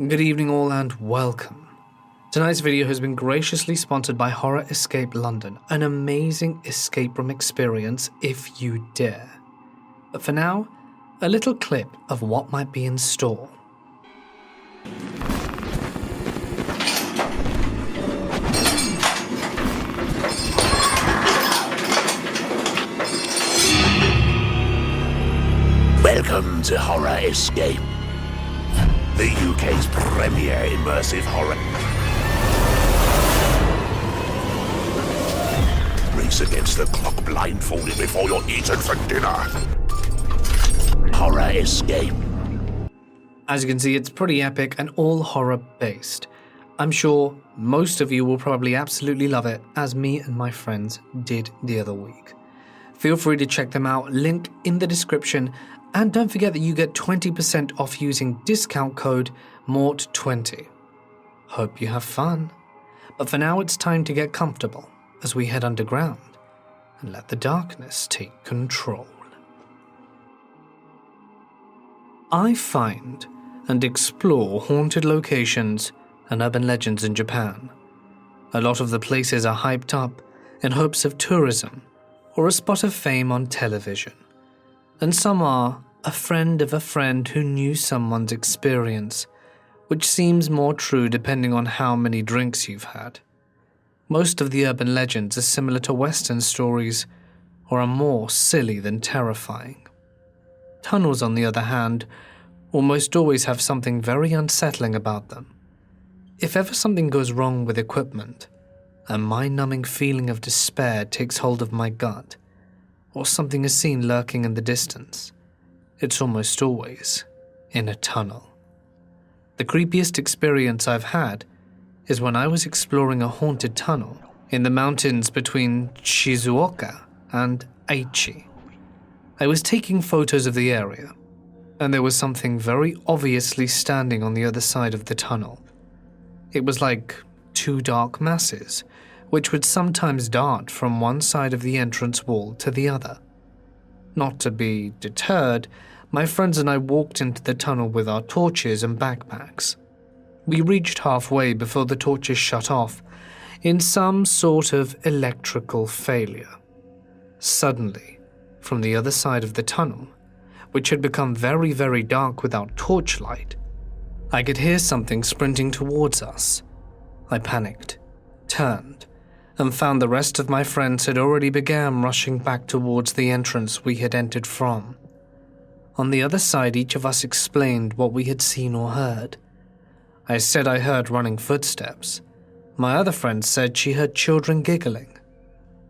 Good evening all and welcome. Tonight's video has been graciously sponsored by Horror Escape London, an amazing escape room experience if you dare. But for now, a little clip of what might be in store. Welcome to Horror Escape, the UK's premier immersive horror. Race against the clock blindfolded before you're eaten for dinner. Horror Escape. As you can see, it's pretty epic and all horror based. I'm sure most of you will probably absolutely love it, as me and my friends did the other week. Feel free to check them out, link in the description, and don't forget that you get 20% off using discount code MORT20. Hope you have fun. But for now it's time to get comfortable as we head underground and let the darkness take control. I find and explore haunted locations and urban legends in Japan. A lot of the places are hyped up in hopes of tourism or a spot of fame on television. And some are a friend of a friend who knew someone's experience, which seems more true depending on how many drinks you've had. Most of the urban legends are similar to Western stories or are more silly than terrifying. Tunnels, on the other hand, almost always have something very unsettling about them. If ever something goes wrong with equipment, a mind-numbing feeling of despair takes hold of my gut, or something is seen lurking in the distance, it's almost always in a tunnel. The creepiest experience I've had is when I was exploring a haunted tunnel in the mountains between Shizuoka and Aichi. I was taking photos of the area, and there was something very obviously standing on the other side of the tunnel. It was like two dark masses, which would sometimes dart from one side of the entrance wall to the other. Not to be deterred, my friends and I walked into the tunnel with our torches and backpacks. We reached halfway before the torches shut off in some sort of electrical failure. Suddenly, from the other side of the tunnel, which had become very, very dark without torchlight, I could hear something sprinting towards us. I panicked, turned, and found the rest of my friends had already begun rushing back towards the entrance we had entered from. On the other side, each of us explained what we had seen or heard. I said I heard running footsteps. My other friend said she heard children giggling.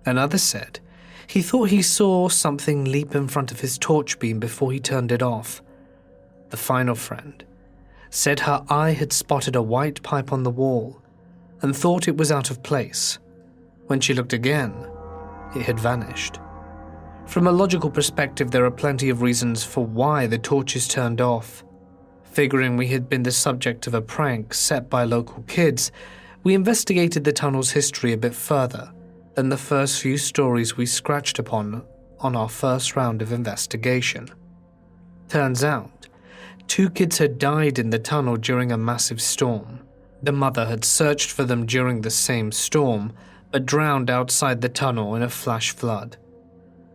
Another said he thought he saw something leap in front of his torch beam before he turned it off. The final friend said her eye had spotted a white pipe on the wall and thought it was out of place. When she looked again, it had vanished. From a logical perspective, there are plenty of reasons for why the torches turned off. Figuring we had been the subject of a prank set by local kids, we investigated the tunnel's history a bit further than the first few stories we scratched upon on our first round of investigation. Turns out, 2 kids had died in the tunnel during a massive storm. The mother had searched for them during the same storm, but drowned outside the tunnel in a flash flood.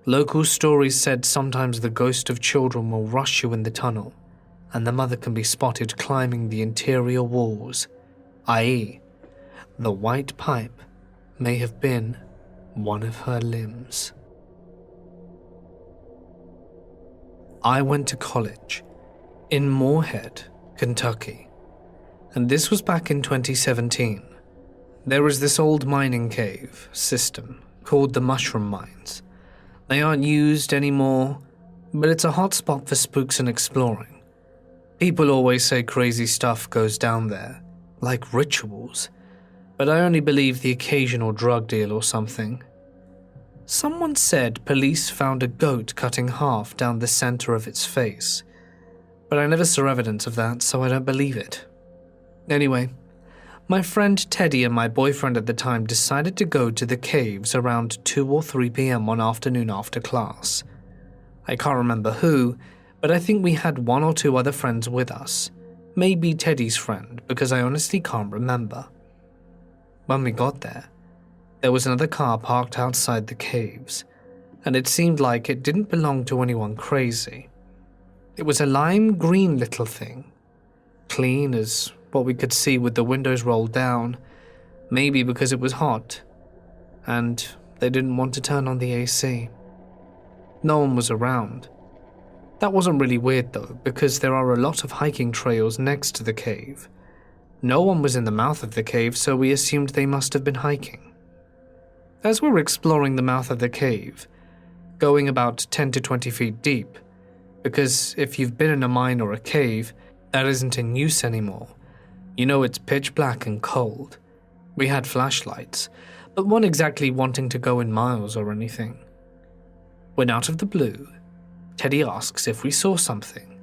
Local stories said sometimes the ghost of children will rush you in the tunnel, and the mother can be spotted climbing the interior walls, i.e., the white pipe may have been one of her limbs. I went to college in Moorhead, Kentucky, and this was back in 2017. There was this old mining cave system called the Mushroom Mines. They aren't used anymore, but it's a hot spot for spooks and exploring. People always say crazy stuff goes down there, like rituals, but I only believe the occasional drug deal or something. Someone said police found a goat cut in half down the center of its face, but I never saw evidence of that, so I don't believe it. Anyway, my friend Teddy and my boyfriend at the time decided to go to the caves around 2 or 3 p.m. one afternoon after class. I can't remember who, but I think we had 1 or 2 other friends with us, Maybe Teddy's friend, because I honestly can't remember. When we got there was another car parked outside the caves, and it seemed like it didn't belong to anyone crazy. It was a lime green little thing, clean as what we could see with the windows rolled down, maybe because it was hot, and they didn't want to turn on the AC. No one was around. That wasn't really weird though, because there are a lot of hiking trails next to the cave. No one was in the mouth of the cave, so we assumed they must have been hiking. As we're exploring the mouth of the cave, going about 10 to 20 feet deep, because if you've been in a mine or a cave that isn't in use anymore, you know it's pitch black and cold. We had flashlights, but weren't exactly wanting to go in miles or anything. When out of the blue, Teddy asks if we saw something.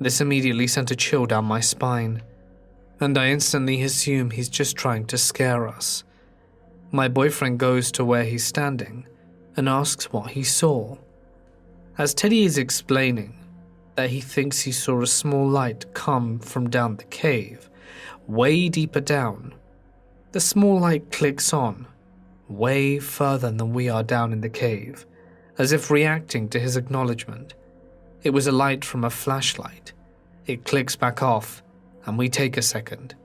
This immediately sent a chill down my spine, and I instantly assume he's just trying to scare us. My boyfriend goes to where he's standing and asks what he saw. As Teddy is explaining that he thinks he saw a small light come from down the cave, way deeper down, the small light clicks on, way further than we are down in the cave, as if reacting to his acknowledgement. It was a light from a flashlight. It clicks back off, and we take a second,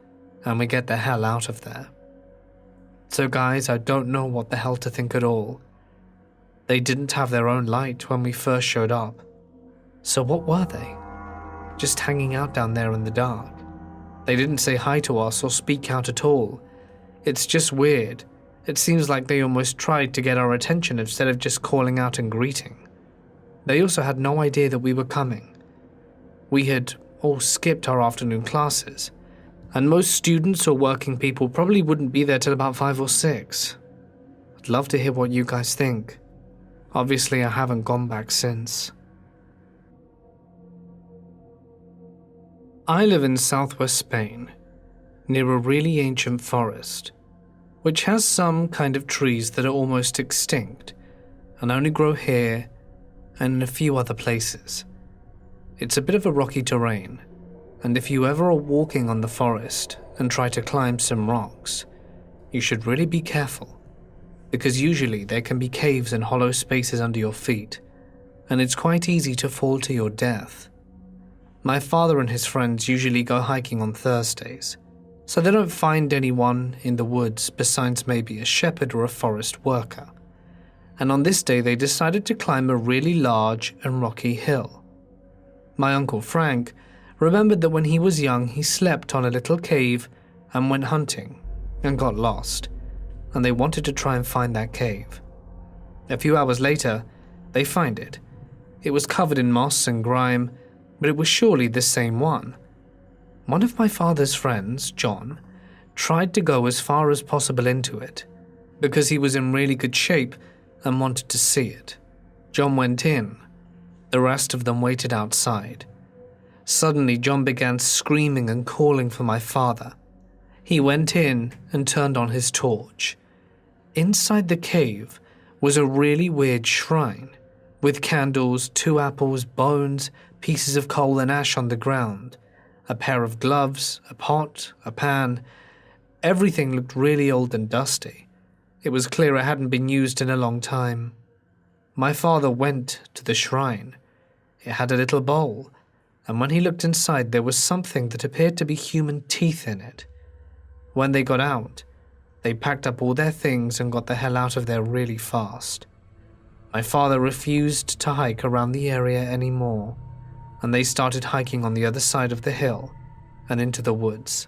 and we get the hell out of there. So guys, I don't know what the hell to think at all. They didn't have their own light when we first showed up. So what were they? Just hanging out down there in the dark. They didn't say hi to us or speak out at all. It's just weird. It seems like they almost tried to get our attention instead of just calling out and greeting. They also had no idea that we were coming. We had all skipped our afternoon classes, and most students or working people probably wouldn't be there till about 5 or 6. I'd love to hear what you guys think. Obviously, I haven't gone back since. I live in southwest Spain, near a really ancient forest, which has some kind of trees that are almost extinct and only grow here and in a few other places. It's a bit of a rocky terrain, and if you ever are walking on the forest and try to climb some rocks, you should really be careful, because usually there can be caves and hollow spaces under your feet, and it's quite easy to fall to your death. My father and his friends usually go hiking on Thursdays, so they don't find anyone in the woods besides maybe a shepherd or a forest worker. And on this day they decided to climb a really large and rocky hill. My uncle Frank remembered that when he was young he slept on a little cave and went hunting and got lost, and they wanted to try and find that cave. A few hours later, they find it. It was covered in moss and grime, but it was surely the same one. One of my father's friends, John, tried to go as far as possible into it, because he was in really good shape and wanted to see it. John went in. The rest of them waited outside. Suddenly, John began screaming and calling for my father. He went in and turned on his torch. Inside the cave was a really weird shrine, with candles, 2 apples, bones, pieces of coal and ash on the ground, a pair of gloves, a pot, a pan. Everything looked really old and dusty. It was clear it hadn't been used in a long time. My father went to the shrine. It had a little bowl, and when he looked inside there was something that appeared to be human teeth in it. When they got out, they packed up all their things and got the hell out of there really fast. My father refused to hike around the area anymore, and they started hiking on the other side of the hill and into the woods.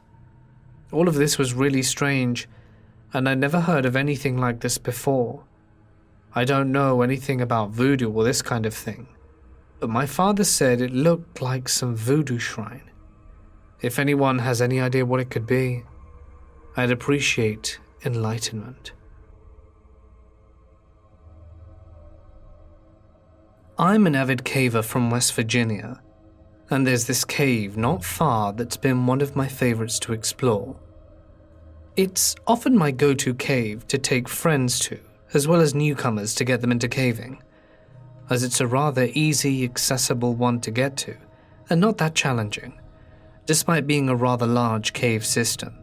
All of this was really strange, and I'd never heard of anything like this before. I don't know anything about voodoo or this kind of thing, but my father said it looked like some voodoo shrine. If anyone has any idea what it could be, I'd appreciate enlightenment. I'm an avid caver from West Virginia, and there's this cave not far that's been one of my favorites to explore. It's often my go-to cave to take friends to, as well as newcomers to get them into caving, as it's a rather easy, accessible one to get to, and not that challenging. despite being a rather large cave system.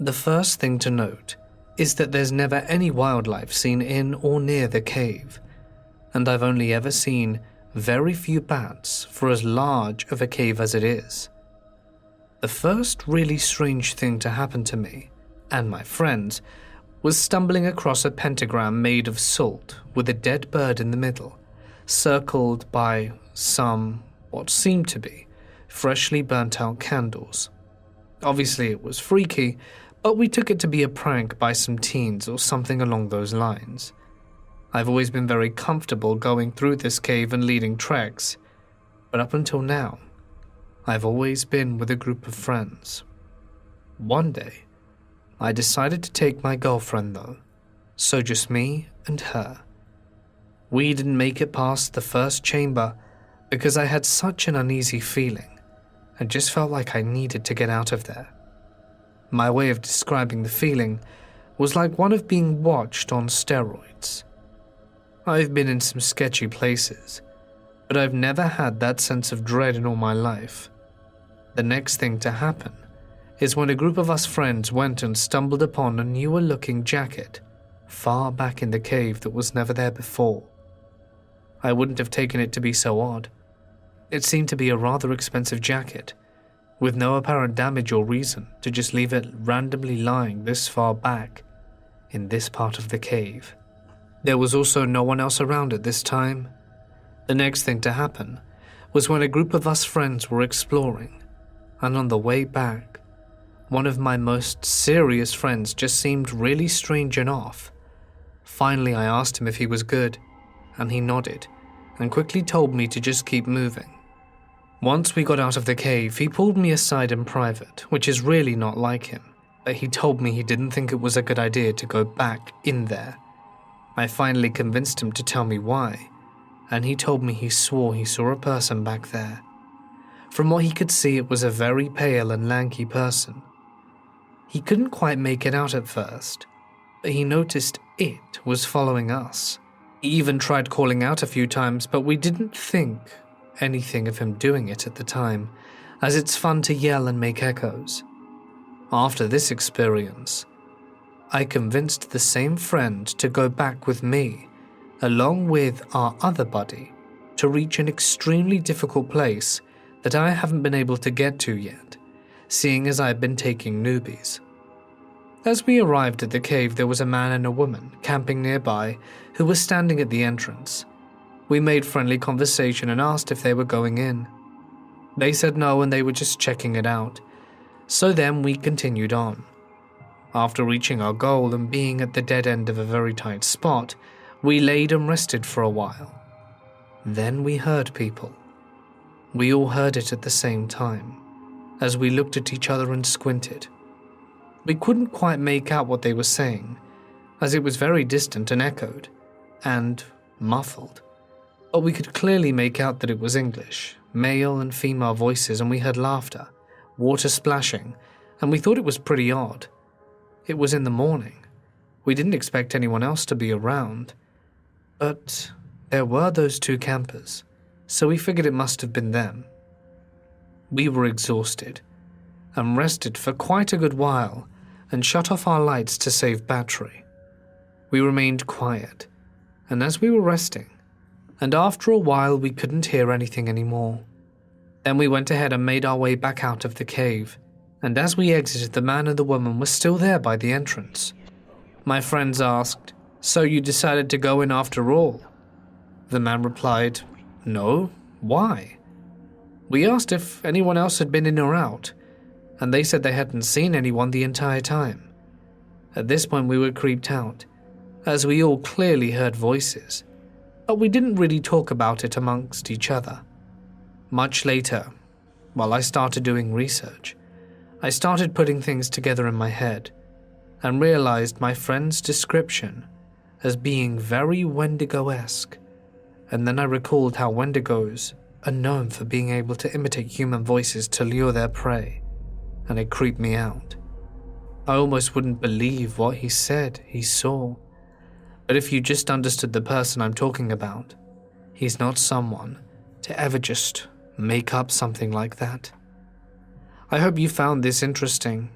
The first thing to note is that there's never any wildlife seen in or near the cave, and I've only ever seen very few bats for as large of a cave as it is. The first really strange thing to happen to me and my friends was stumbling across a pentagram made of salt with a dead bird in the middle, circled by some what seemed to be freshly burnt out candles. Obviously it was freaky, but we took it to be a prank by some teens or something along those lines. I've always been very comfortable going through this cave and leading treks, but up until now, I've always been with a group of friends. One day, I decided to take my girlfriend though, so just me and her. We didn't make it past the first chamber because I had such an uneasy feeling and just felt like I needed to get out of there. My way of describing the feeling was like one of being watched on steroids. I've been in some sketchy places, but I've never had that sense of dread in all my life. The next thing to happen is when a group of us friends went and stumbled upon a newer-looking jacket far back in the cave that was never there before. I wouldn't have taken it to be so odd. It seemed to be a rather expensive jacket, with no apparent damage or reason to just leave it randomly lying this far back in this part of the cave. There was also no one else around at this time. The next thing to happen was when a group of us friends were exploring, and on the way back, one of my most serious friends just seemed really strange and off. Finally, I asked him if he was good, and he nodded and quickly told me to just keep moving. Once we got out of the cave, he pulled me aside in private, which is really not like him, but he told me he didn't think it was a good idea to go back in there. I finally convinced him to tell me why, and he told me he swore he saw a person back there. From what he could see, it was a very pale and lanky person. He couldn't quite make it out at first, but he noticed it was following us. He even tried calling out a few times, but we didn't think anything of him doing it at the time, as it's fun to yell and make echoes. After this experience, I convinced the same friend to go back with me, along with our other buddy, to reach an extremely difficult place that I haven't been able to get to yet, seeing as I've been taking newbies. As we arrived at the cave, there was a man and a woman camping nearby who were standing at the entrance. We made friendly conversation and asked if they were going in. They said no and they were just checking it out. So then we continued on. After reaching our goal and being at the dead end of a very tight spot, we laid and rested for a while. Then we heard people. We all heard it at the same time, as we looked at each other and squinted. We couldn't quite make out what they were saying, as it was very distant and echoed, and muffled. But we could clearly make out that it was English, male and female voices, and we heard laughter, water splashing, and we thought it was pretty odd. It was in the morning. We didn't expect anyone else to be around. But there were those two campers, so we figured it must have been them. We were exhausted and rested for quite a good while and shut off our lights to save battery. We remained quiet, and as we were resting, and after a while we couldn't hear anything anymore. Then we went ahead and made our way back out of the cave, and as we exited, the man and the woman were still there by the entrance. My friends asked, "So you decided to go in after all?" The man replied, "No, why?" We asked if anyone else had been in or out, and they said they hadn't seen anyone the entire time. At this point we were creeped out, as we all clearly heard voices, but we didn't really talk about it amongst each other. Much later, while I started doing research, I started putting things together in my head and realized my friend's description as being very Wendigo-esque, and then I recalled how Wendigos are known for being able to imitate human voices to lure their prey, and it creeped me out. I almost wouldn't believe what he said he saw, but if you just understood the person I'm talking about, he's not someone to ever just make up something like that. I hope you found this interesting.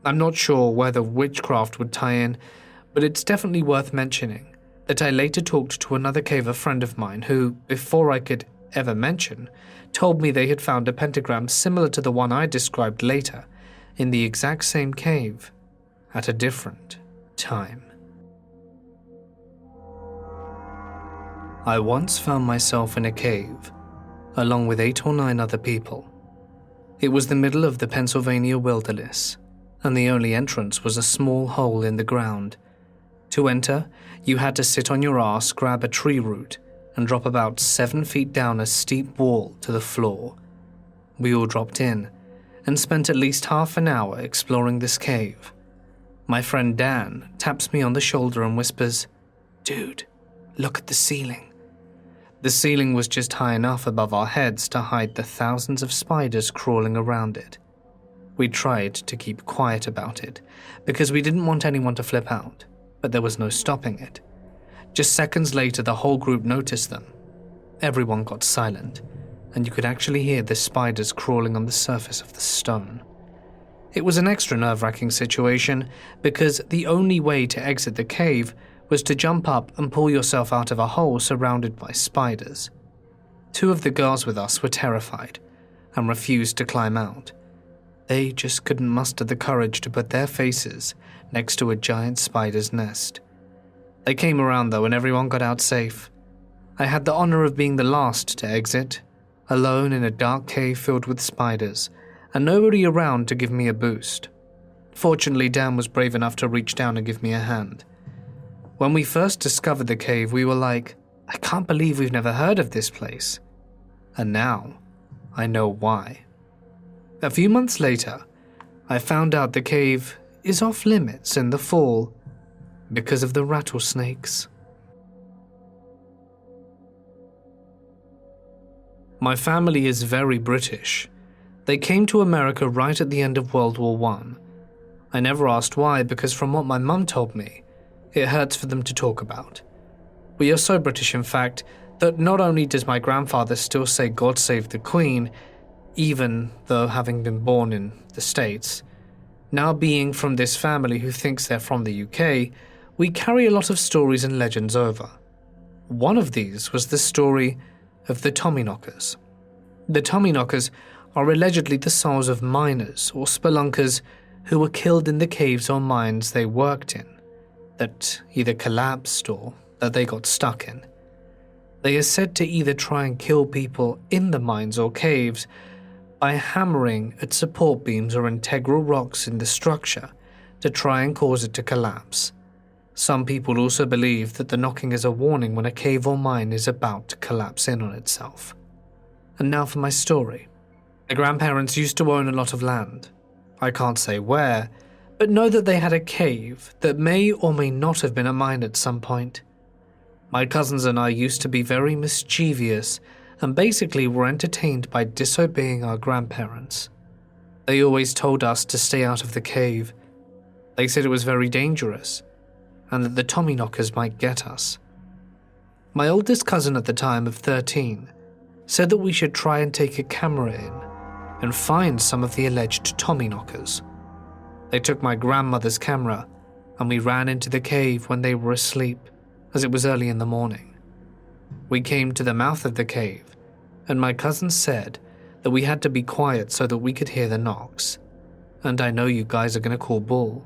I'm not sure where the witchcraft would tie in, but it's definitely worth mentioning that I later talked to another caver friend of mine who, before I could ever mention, told me they had found a pentagram similar to the one I described later in the exact same cave at a different time. I once found myself in a cave, along with 8 or 9 other people. It was the middle of the Pennsylvania wilderness, and the only entrance was a small hole in the ground. To enter, you had to sit on your ass, grab a tree root, and drop about 7 feet down a steep wall to the floor. We all dropped in, and spent at least half an hour exploring this cave. My friend Dan taps me on the shoulder and whispers, "Dude, look at the ceiling." The ceiling was just high enough above our heads to hide the thousands of spiders crawling around it. We tried to keep quiet about it, because we didn't want anyone to flip out, but there was no stopping it. Just seconds later, the whole group noticed them. Everyone got silent, and you could actually hear the spiders crawling on the surface of the stone. It was an extra nerve-wracking situation, because the only way to exit the cave was to jump up and pull yourself out of a hole surrounded by spiders. 2 of the girls with us were terrified and refused to climb out. They just couldn't muster the courage to put their faces next to a giant spider's nest. They came around though, and everyone got out safe. I had the honor of being the last to exit, alone in a dark cave filled with spiders, and nobody around to give me a boost. Fortunately, Dan was brave enough to reach down and give me a hand. When we first discovered the cave, we were like, I can't believe we've never heard of this place. And now, I know why. A few months later, I found out the cave is off limits in the fall because of the rattlesnakes. My family is very British. They came to America right at the end of World War I. I never asked why, because from what my mum told me, it hurts for them to talk about. We are so British, in fact, that not only does my grandfather still say God save the Queen, even though having been born in the States, now being from this family who thinks they're from the UK, we carry a lot of stories and legends over. One of these was the story of the Tommyknockers. The Tommyknockers are allegedly the souls of miners or spelunkers who were killed in the caves or mines they worked in, that either collapsed or that they got stuck in. They are said to either try and kill people in the mines or caves by hammering at support beams or integral rocks in the structure to try and cause it to collapse. Some people also believe that the knocking is a warning when a cave or mine is about to collapse in on itself. And now for my story. My grandparents used to own a lot of land. I can't say where, but know that they had a cave that may or may not have been a mine at some point. My cousins and I used to be very mischievous and basically were entertained by disobeying our grandparents. They always told us to stay out of the cave. They said it was very dangerous and that the Tommyknockers might get us. My oldest cousin at the time of 13 said that we should try and take a camera in and find some of the alleged Tommyknockers. They took my grandmother's camera and we ran into the cave when they were asleep, as it was early in the morning. We came to the mouth of the cave, and my cousin said that we had to be quiet so that we could hear the knocks. And I know you guys are going to call bull,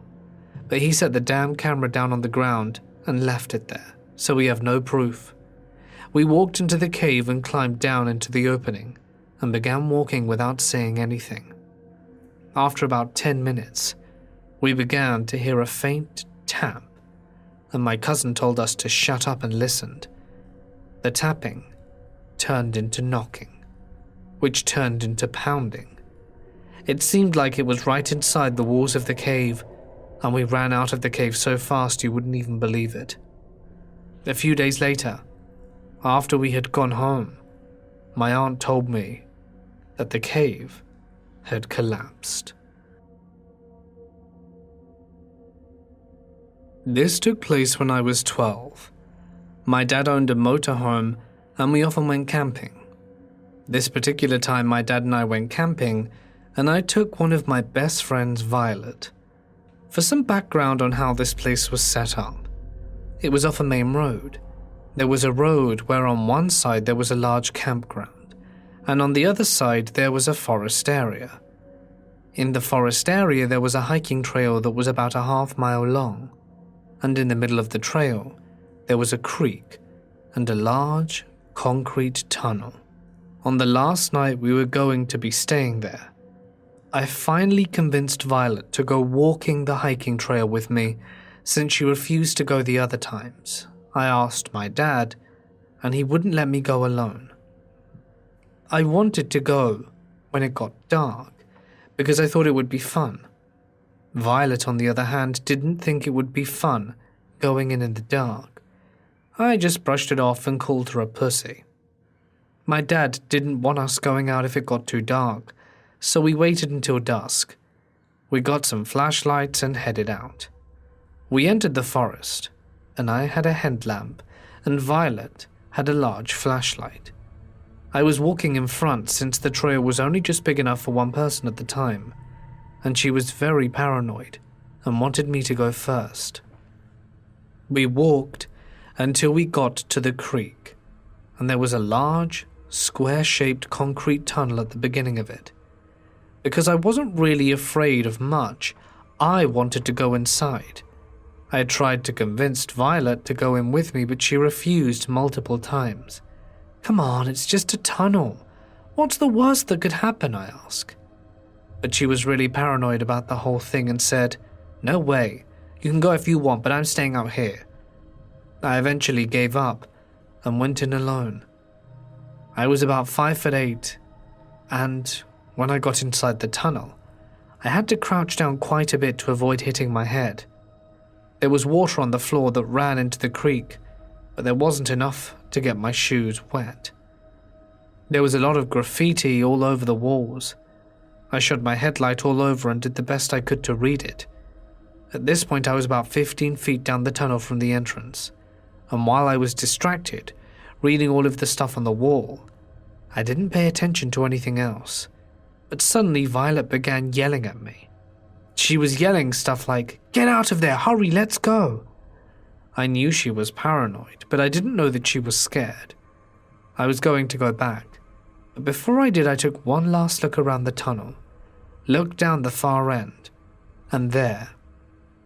but he set the damn camera down on the ground and left it there, so we have no proof. We walked into the cave and climbed down into the opening and began walking without saying anything. After about 10 minutes, we began to hear a faint tap, and my cousin told us to shut up and listened. The tapping turned into knocking, which turned into pounding. It seemed like it was right inside the walls of the cave, and we ran out of the cave so fast you wouldn't even believe it. A few days later, after we had gone home, my aunt told me that the cave had collapsed. This took place when I was 12. My dad owned a motorhome and we often went camping. This particular time my dad and I went camping and I took one of my best friends, Violet. For some background on how this place was set up, it was off a main road. There was a road where on one side there was a large campground, and on the other side there was a forest area. In the forest area there was a hiking trail that was about a half-mile long, and in the middle of the trail there was a creek and a large concrete tunnel. On the last night we were going to be staying there, I finally convinced Violet to go walking the hiking trail with me since she refused to go the other times. I asked my dad, and he wouldn't let me go alone. I wanted to go when it got dark because I thought it would be fun. Violet, on the other hand, didn't think it would be fun going in the dark. I just brushed it off and called her a pussy. My dad didn't want us going out if it got too dark, so we waited until dusk. We got some flashlights and headed out. We entered the forest, and I had a headlamp, and Violet had a large flashlight. I was walking in front since the trail was only just big enough for one person at the time, and she was very paranoid and wanted me to go first. We walked until we got to the creek, and there was a large, square-shaped concrete tunnel at the beginning of it. Because I wasn't really afraid of much, I wanted to go inside. I had tried to convince Violet to go in with me, but she refused multiple times. "Come on, it's just a tunnel. What's the worst that could happen?" I asked. But she was really paranoid about the whole thing and said, "No way. You can go if you want, but I'm staying out here." I eventually gave up and went in alone. I was about 5'8", and when I got inside the tunnel, I had to crouch down quite a bit to avoid hitting my head. There was water on the floor that ran into the creek, but there wasn't enough to get my shoes wet. There was a lot of graffiti all over the walls. I shot my headlight all over and did the best I could to read it. At this point I was about 15 feet down the tunnel from the entrance, and while I was distracted, reading all of the stuff on the wall, I didn't pay attention to anything else. But suddenly Violet began yelling at me. She was yelling stuff like, "Get out of there, hurry, let's go." I knew she was paranoid, but I didn't know that she was scared. I was going to go back, but before I did I took one last look around the tunnel, looked down the far end, and there,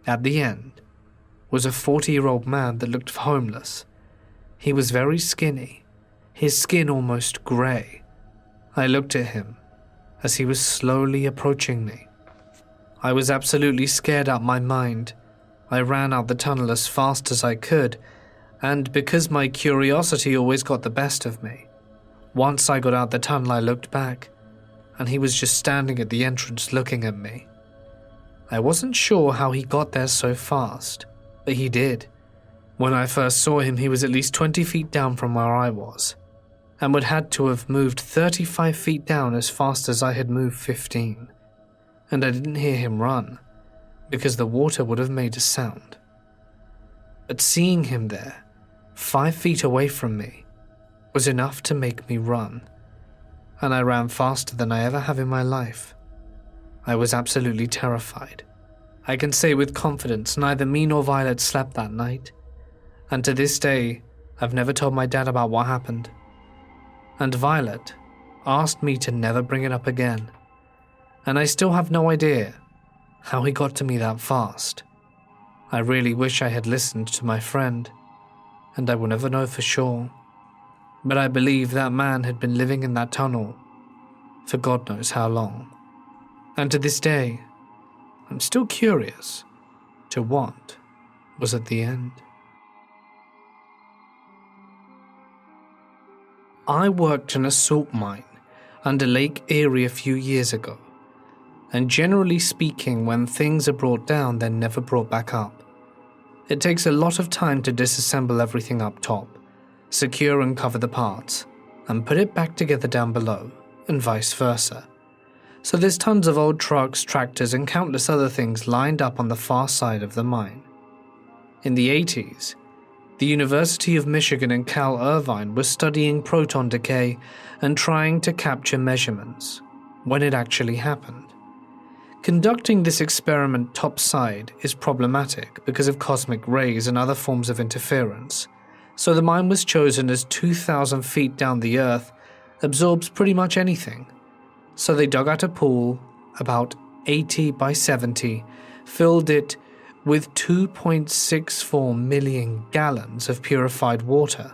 at the end, was a 40-year-old man that looked homeless. He was very skinny, his skin almost grey. I looked at him as he was slowly approaching me. I was absolutely scared out my mind. I ran out the tunnel as fast as I could, and because my curiosity always got the best of me, once I got out the tunnel I looked back, and he was just standing at the entrance looking at me. I wasn't sure how he got there so fast, but he did. When I first saw him, he was at least 20 feet down from where I was, and would had to have moved 35 feet down as fast as I had moved 15. And I didn't hear him run, because the water would have made a sound. But seeing him there, 5 feet away from me, was enough to make me run, and I ran faster than I ever have in my life. I was absolutely terrified. I can say with confidence neither me nor Violet slept that night, and to this day I've never told my dad about what happened. And Violet asked me to never bring it up again, and I still have no idea how he got to me that fast. I really wish I had listened to my friend, and I will never know for sure. But I believe that man had been living in that tunnel for God knows how long. And to this day, I'm still curious to what was at the end. I worked in a salt mine under Lake Erie a few years ago, and generally speaking, when things are brought down, they're never brought back up. It takes a lot of time to disassemble everything up top, secure and cover the parts, and put it back together down below, and vice versa. So there's tons of old trucks, tractors, and countless other things lined up on the far side of the mine. In the 80s, the University of Michigan and Cal Irvine were studying proton decay and trying to capture measurements. when it actually happened. Conducting this experiment topside is problematic because of cosmic rays and other forms of interference, so the mine was chosen as 2,000 feet down the Earth, absorbs pretty much anything. So they dug out a pool, about 80 by 70, filled it with 2.64 million gallons of purified water,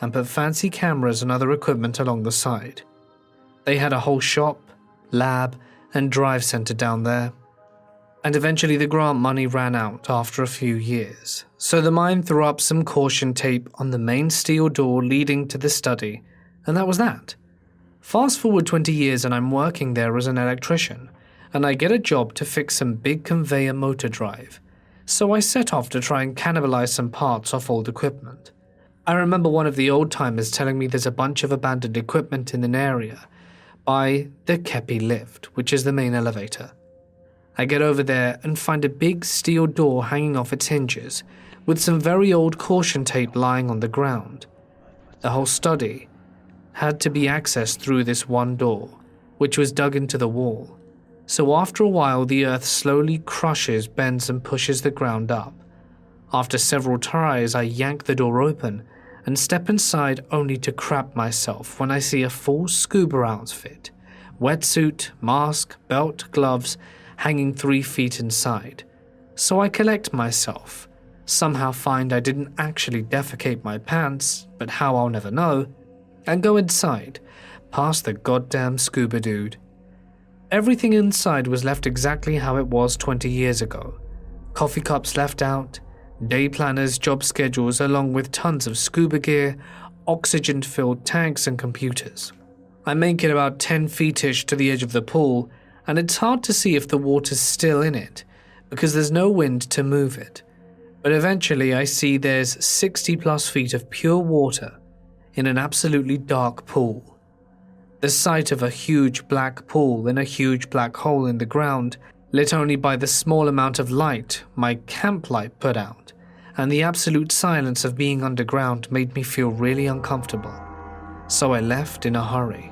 and put fancy cameras and other equipment along the side. They had a whole shop, lab, and drive center down there. And eventually the grant money ran out after a few years, so the mine threw up some caution tape on the main steel door leading to the study, and that was that. Fast forward 20 years and I'm working there as an electrician, and I get a job to fix some big conveyor motor drive, so I set off to try and cannibalize some parts off old equipment. I remember one of the old-timers telling me there's a bunch of abandoned equipment in an area by the Kepi lift, which is the main elevator. I get over there and find a big steel door hanging off its hinges, with some very old caution tape lying on the ground. The whole study had to be accessed through this one door, which was dug into the wall. So after a while, the earth slowly crushes, bends, and pushes the ground up. After several tries, I yank the door open and step inside only to crap myself when I see a full scuba outfit, wetsuit, mask, belt, gloves, hanging 3 feet inside. So I collect myself, somehow find I didn't actually defecate my pants, but how I'll never know, and go inside, past the goddamn scuba dude. Everything inside was left exactly how it was 20 years ago. Coffee cups left out, day planners, job schedules, along with tons of scuba gear, oxygen-filled tanks, and computers. I make it about 10 feet-ish to the edge of the pool, and it's hard to see if the water's still in it, because there's no wind to move it. But eventually I see there's 60 plus feet of pure water in an absolutely dark pool. The sight of a huge black pool in a huge black hole in the ground, lit only by the small amount of light my camp light put out, and the absolute silence of being underground made me feel really uncomfortable. So I left in a hurry.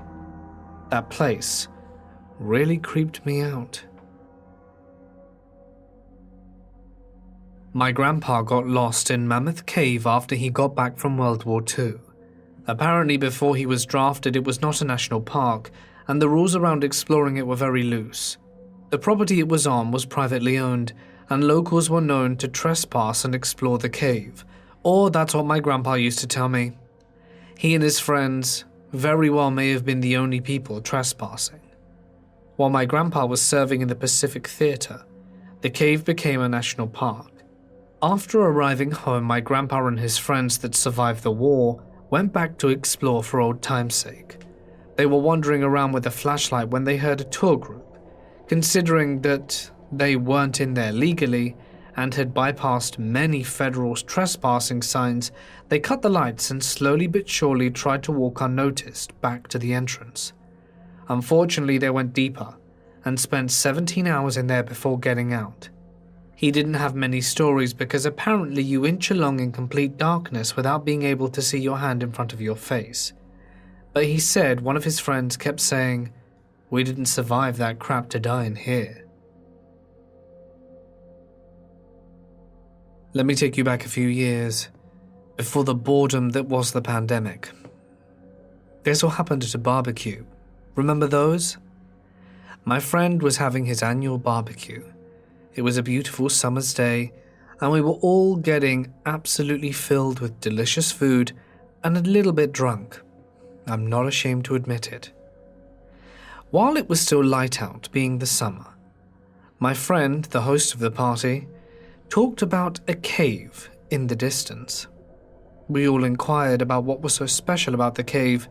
That place really creeped me out. My grandpa got lost in Mammoth Cave after he got back from World War II. Apparently before he was drafted it was not a national park, and the rules around exploring it were very loose. The property it was on was privately owned, and locals were known to trespass and explore the cave, or that's what my grandpa used to tell me. He and his friends very well may have been the only people trespassing. While my grandpa was serving in the Pacific Theater, the cave became a national park. After arriving home, my grandpa and his friends that survived the war went back to explore for old time's sake. They were wandering around with a flashlight when they heard a tour group. Considering that they weren't in there legally and had bypassed many federal trespassing signs, they cut the lights and slowly but surely tried to walk unnoticed back to the entrance. Unfortunately, they went deeper and spent 17 hours in there before getting out. He didn't have many stories because apparently you inch along in complete darkness without being able to see your hand in front of your face. But he said one of his friends kept saying, "We didn't survive that crap to die in here." Let me take you back a few years, before the boredom that was the pandemic. This all happened at a barbecue. Remember those? My friend was having his annual barbecue. It was a beautiful summer's day, and we were all getting absolutely filled with delicious food and a little bit drunk. I'm not ashamed to admit it. While it was still light out, being the summer, my friend, the host of the party, talked about a cave in the distance. We all inquired about what was so special about the cave,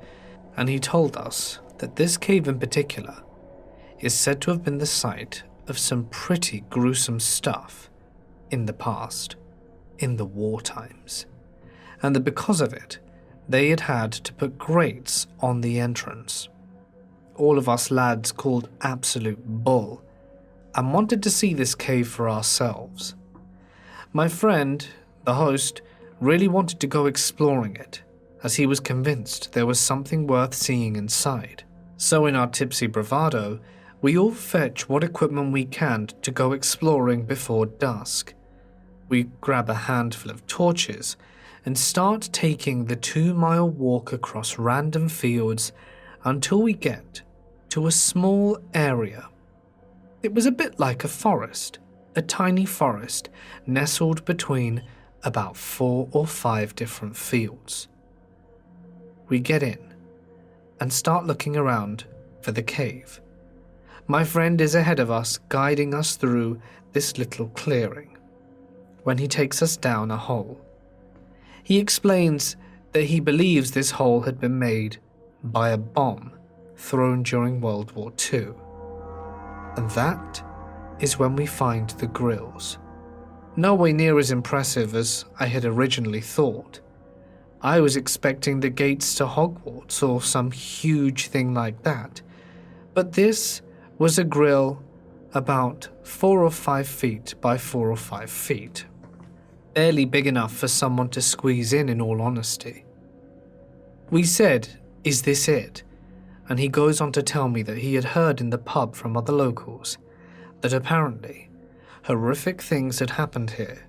and he told us that this cave in particular is said to have been the site of some pretty gruesome stuff in the past, in the war times, and that because of it, they had to put grates on the entrance. All of us lads called absolute bull and wanted to see this cave for ourselves. My friend, the host, really wanted to go exploring it, as he was convinced there was something worth seeing inside, So in our tipsy bravado, we all fetch what equipment we can to go exploring before dusk. We grab a handful of torches and start taking the 2-mile walk across random fields until we get to a small area. It was a bit like a forest, a tiny forest nestled between about 4 or 5 different fields. We get in and start looking around for the cave. My friend is ahead of us, guiding us through this little clearing, when he takes us down a hole. He explains that he believes this hole had been made by a bomb thrown during World War II. And that is when we find the grills. Nowhere near as impressive as I had originally thought. I was expecting the gates to Hogwarts or some huge thing like that, but this was a grill about 4 or 5 feet by 4 or 5 feet. Barely big enough for someone to squeeze in all honesty. We said, "Is this it?" And he goes on to tell me that he had heard in the pub from other locals that apparently horrific things had happened here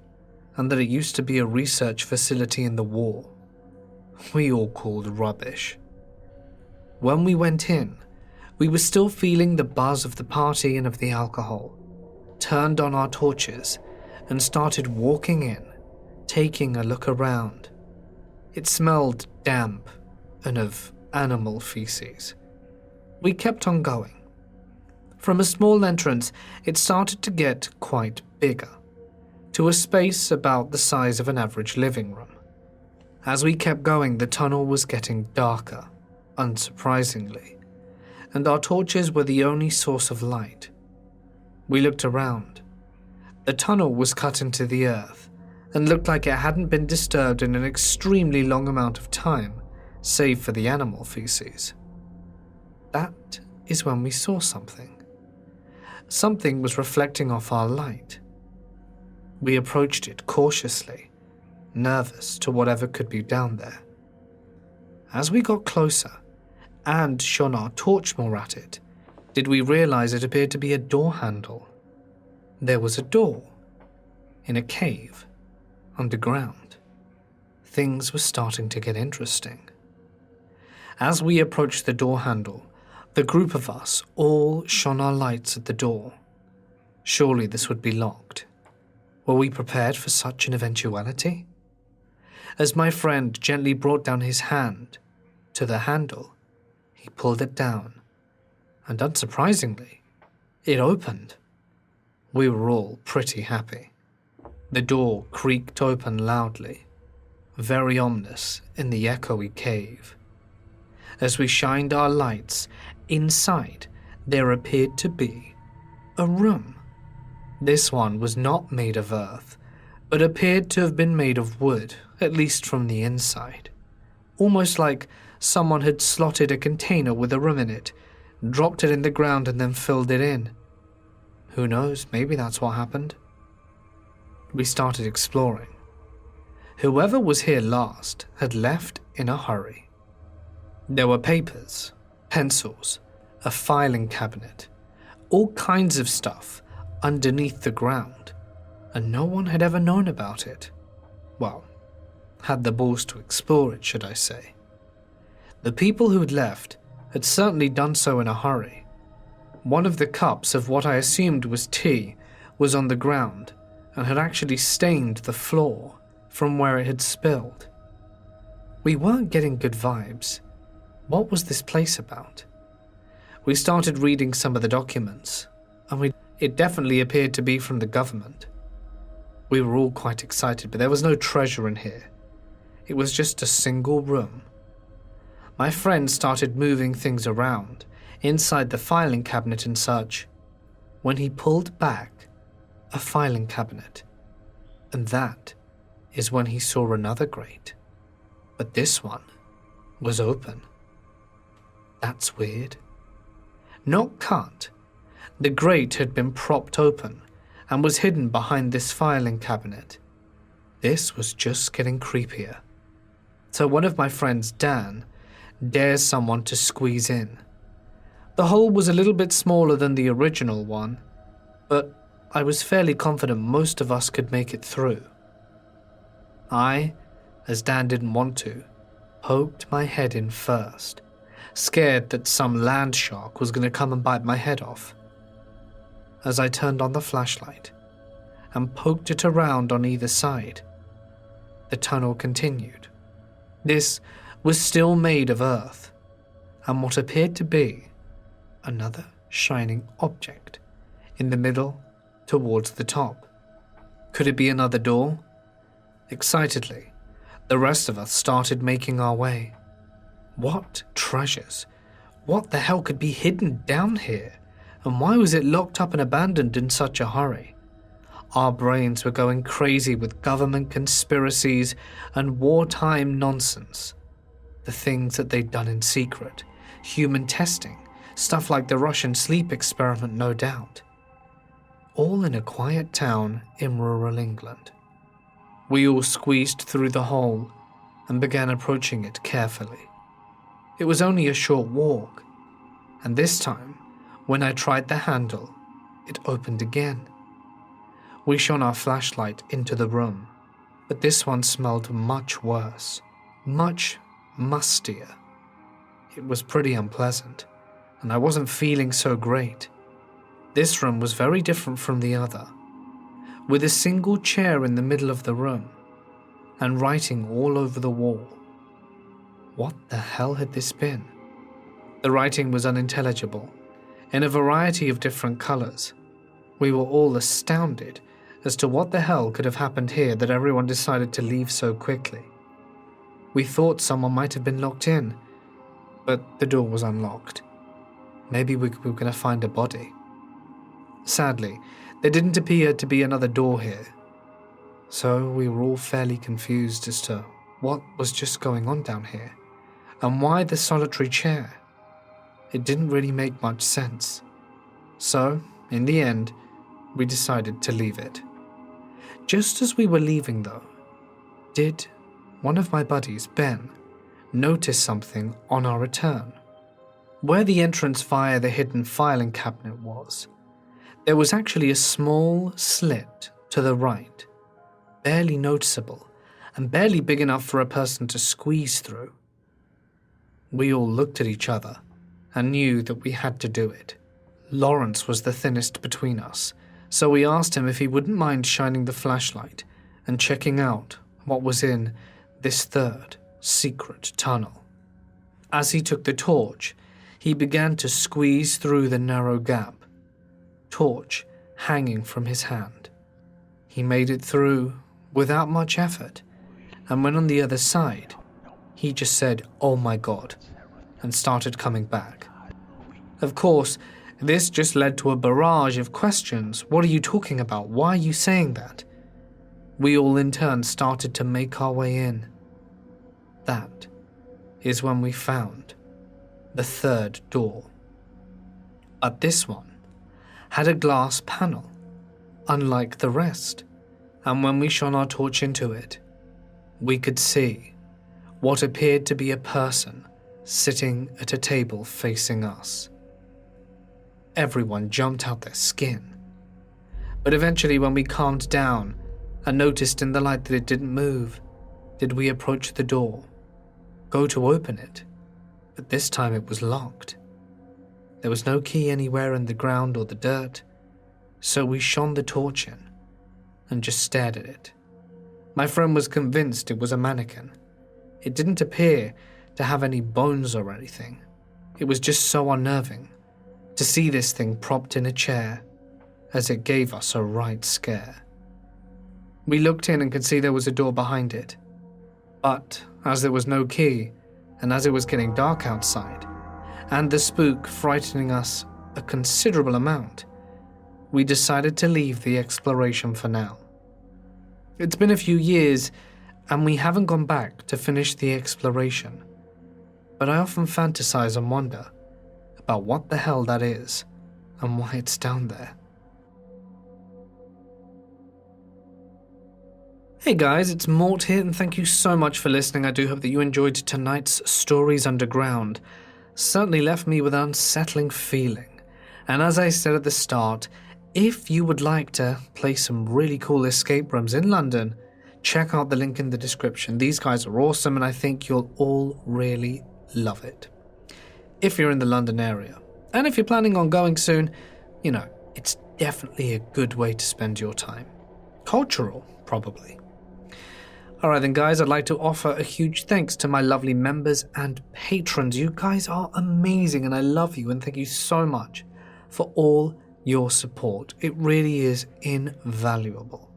and that it used to be a research facility in the war. We all called rubbish. When we went in, we were still feeling the buzz of the party and of the alcohol, turned on our torches and started walking in, taking a look around. It smelled damp and of animal feces. We kept on going. From a small entrance, it started to get quite bigger, to a space about the size of an average living room. As we kept going, the tunnel was getting darker, unsurprisingly, and our torches were the only source of light. We looked around. The tunnel was cut into the earth and looked like it hadn't been disturbed in an extremely long amount of time, save for the animal feces. That is when we saw something. Something was reflecting off our light. We approached it cautiously, nervous to whatever could be down there. As we got closer and shone our torch more at it, did we realize it appeared to be a door handle. There was a door in a cave underground. Things were starting to get interesting. As we approached the door handle, the group of us all shone our lights at the door. Surely this would be locked. Were we prepared for such an eventuality? As my friend gently brought down his hand to the handle, he pulled it down, and unsurprisingly, it opened. We were all pretty happy. The door creaked open loudly, very ominous in the echoey cave. As we shined our lights, inside there appeared to be a room. This one was not made of earth, but appeared to have been made of wood, at least from the inside. Almost like someone had slotted a container with a room in it, dropped it in the ground and then filled it in. Who knows, maybe that's what happened. We started exploring. Whoever was here last had left in a hurry. There were papers, pencils, a filing cabinet, all kinds of stuff underneath the ground, and no one had ever known about it. Well, had the balls to explore it, should I say. The people who had left had certainly done so in a hurry. One of the cups of what I assumed was tea was on the ground and had actually stained the floor from where it had spilled. We weren't getting good vibes. What was this place about? We started reading some of the documents, and it definitely appeared to be from the government. We were all quite excited, but there was no treasure in here. It was just a single room. My friend started moving things around, inside the filing cabinet and such, when he pulled back a filing cabinet, and that is when he saw another grate, but this one was open. That's weird. Not cut. The grate had been propped open and was hidden behind this filing cabinet. This was just getting creepier. So one of my friends, Dan, dares someone to squeeze in. The hole was a little bit smaller than the original one, but I was fairly confident most of us could make it through. I, as Dan didn't want to, poked my head in first, scared that some land shark was going to come and bite my head off. As I turned on the flashlight and poked it around on either side, the tunnel continued. This was still made of earth, and what appeared to be another shining object in the middle towards the top. Could it be another door? Excitedly, the rest of us started making our way. What treasures? What the hell could be hidden down here? And why was it locked up and abandoned in such a hurry? Our brains were going crazy with government conspiracies and wartime nonsense. The things that they'd done in secret, human testing, stuff like the Russian sleep experiment, no doubt. All in a quiet town in rural England. We all squeezed through the hole and began approaching it carefully. It was only a short walk, and this time, when I tried the handle, it opened again. We shone our flashlight into the room, but this one smelled much worse, much mustier. It was pretty unpleasant, and I wasn't feeling so great. This room was very different from the other, with a single chair in the middle of the room, and writing all over the wall. What the hell had this been? The writing was unintelligible, in a variety of different colors. We were all astounded as to what the hell could have happened here that everyone decided to leave so quickly. We thought someone might have been locked in, but the door was unlocked. Maybe we were going to find a body. Sadly, there didn't appear to be another door here, so we were all fairly confused as to what was just going on down here, and why the solitary chair. It didn't really make much sense. So, in the end, we decided to leave it. Just as we were leaving, though, did one of my buddies, Ben, notice something on our return. Where the entrance via the hidden filing cabinet was, there was actually a small slit to the right, barely noticeable and barely big enough for a person to squeeze through. We all looked at each other and knew that we had to do it. Lawrence was the thinnest between us, so we asked him if he wouldn't mind shining the flashlight and checking out what was in this third secret tunnel. As he took the torch, he began to squeeze through the narrow gap, torch hanging from his hand. He made it through without much effort, and when on the other side, he just said, "Oh my God," and started coming back. Of course, this just led to a barrage of questions. What are you talking about? Why are you saying that? We all in turn started to make our way in. That is when we found the third door. But this one had a glass panel, unlike the rest, and when we shone our torch into it, we could see what appeared to be a person sitting at a table facing us. Everyone jumped out their skin. But eventually, when we calmed down and noticed in the light that it didn't move, did we approach the door, go to open it, but this time it was locked. There was no key anywhere in the ground or the dirt, so we shone the torch in and just stared at it. My friend was convinced it was a mannequin. It didn't appear to have any bones or anything. It was just so unnerving to see this thing propped in a chair, as it gave us a right scare. We looked in and could see there was a door behind it, but as there was no key, and as it was getting dark outside, and the spook frightening us a considerable amount, we decided to leave the exploration for now. It's been a few years, and we haven't gone back to finish the exploration, but I often fantasize and wonder about what the hell that is and why it's down there. Hey guys, it's Mort here, and thank you so much for listening. I do hope that you enjoyed tonight's Stories Underground. certainly left me with an unsettling feeling. And as I said at the start, if you would like to play some really cool escape rooms in London, check out the link in the description. These guys are awesome and I think you'll all really love it. If you're in the London area, and if you're planning on going soon, it's definitely a good way to spend your time. Cultural, probably. Alright then guys, I'd like to offer a huge thanks to my lovely members and patrons. You guys are amazing and I love you and thank you so much for all your support. It really is invaluable.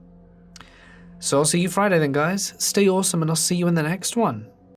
So I'll see you Friday then guys. Stay awesome and I'll see you in the next one.